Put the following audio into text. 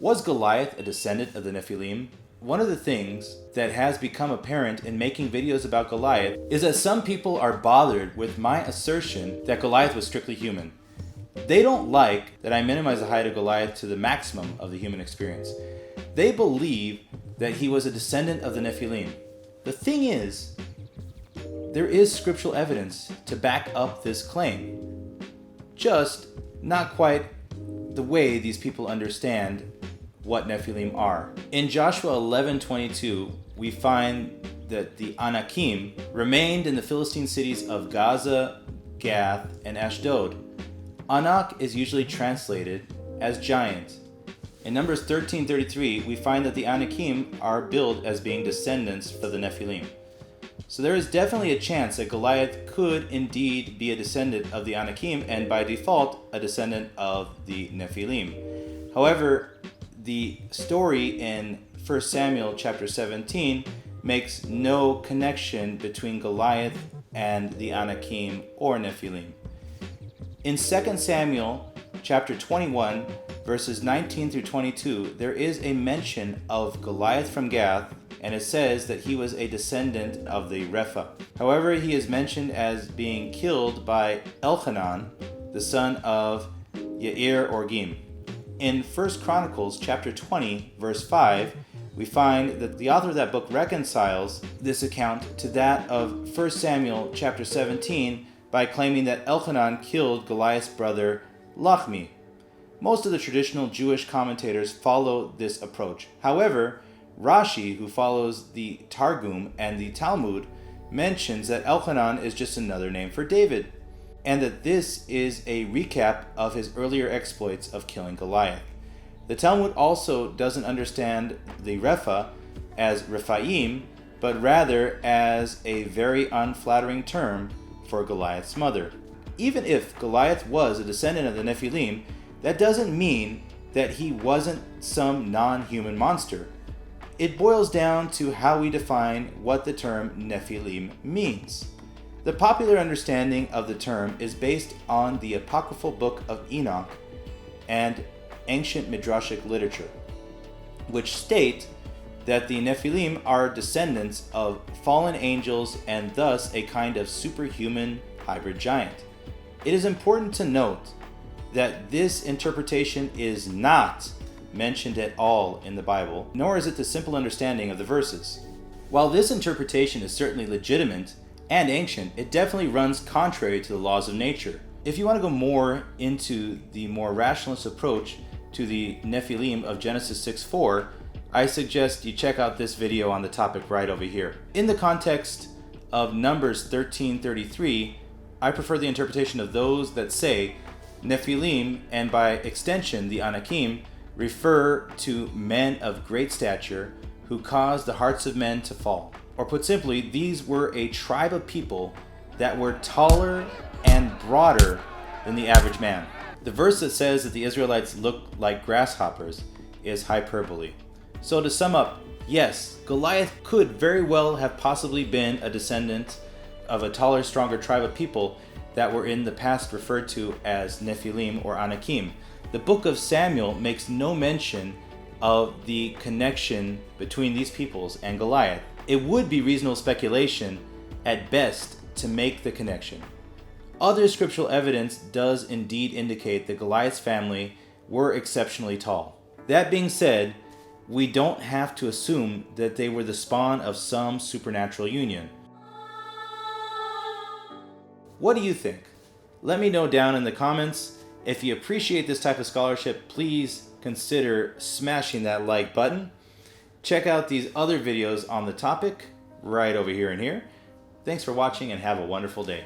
Was Goliath a descendant of the Nephilim? One of the things that has become apparent in making videos about Goliath is that some people are bothered with my assertion that Goliath was strictly human. They don't like that I minimize the height of Goliath to the maximum of the human experience. They believe that he was a descendant of the Nephilim. The thing is, there is scriptural evidence to back up this claim. Just not quite the way these people understand what Nephilim are. In Joshua 11:22, we find that the Anakim remained in the Philistine cities of Gaza, Gath, and Ashdod. Anak is usually translated as giant. In Numbers 13:33, we find that the Anakim are billed as being descendants of the Nephilim. So there is definitely a chance that Goliath could indeed be a descendant of the Anakim and by default a descendant of the Nephilim. However, the story in 1 Samuel chapter 17 makes no connection between Goliath and the Anakim or Nephilim. In 2 Samuel chapter 21 verses 19 through 22, there is a mention of Goliath from Gath, and it says that he was a descendant of the Repha. However, he is mentioned as being killed by Elchanan, the son of Yair or Gim. In 1 Chronicles chapter 20 verse 5, we find that the author of that book reconciles this account to that of 1 Samuel chapter 17 by claiming that Elchanan killed Goliath's brother Lachmi. Most of the traditional Jewish commentators follow this approach. However, Rashi, who follows the Targum and the Talmud, mentions that Elchanan is just another name for David, and that this is a recap of his earlier exploits of killing Goliath. The Talmud also doesn't understand the Repha as Rephaim, but rather as a very unflattering term for Goliath's mother. Even if Goliath was a descendant of the Nephilim, that doesn't mean that he wasn't some non-human monster. It boils down to how we define what the term Nephilim means. The popular understanding of the term is based on the apocryphal book of Enoch and ancient Midrashic literature, which state that the Nephilim are descendants of fallen angels and thus a kind of superhuman hybrid giant. It is important to note that this interpretation is not mentioned at all in the Bible, nor is it the simple understanding of the verses. While this interpretation is certainly legitimate and ancient, it definitely runs contrary to the laws of nature. If you want to go more into the more rationalist approach to the Nephilim of Genesis 6:4, I suggest you check out this video on the topic right over here. In the context of Numbers 13:33, I prefer the interpretation of those that say Nephilim, and by extension the Anakim, refer to men of great stature who caused the hearts of men to fall. Or put simply, these were a tribe of people that were taller and broader than the average man. The verse that says that the Israelites looked like grasshoppers is hyperbole. So to sum up, yes, Goliath could very well have possibly been a descendant of a taller, stronger tribe of people that were in the past referred to as Nephilim or Anakim. The book of Samuel makes no mention of the connection between these peoples and Goliath. It would be reasonable speculation at best to make the connection. Other scriptural evidence does indeed indicate that Goliath's family were exceptionally tall. That being said, we don't have to assume that they were the spawn of some supernatural union. What do you think? Let me know down in the comments. If you appreciate this type of scholarship, please consider smashing that like button. Check out these other videos on the topic right over here and here. Thanks for watching and have a wonderful day.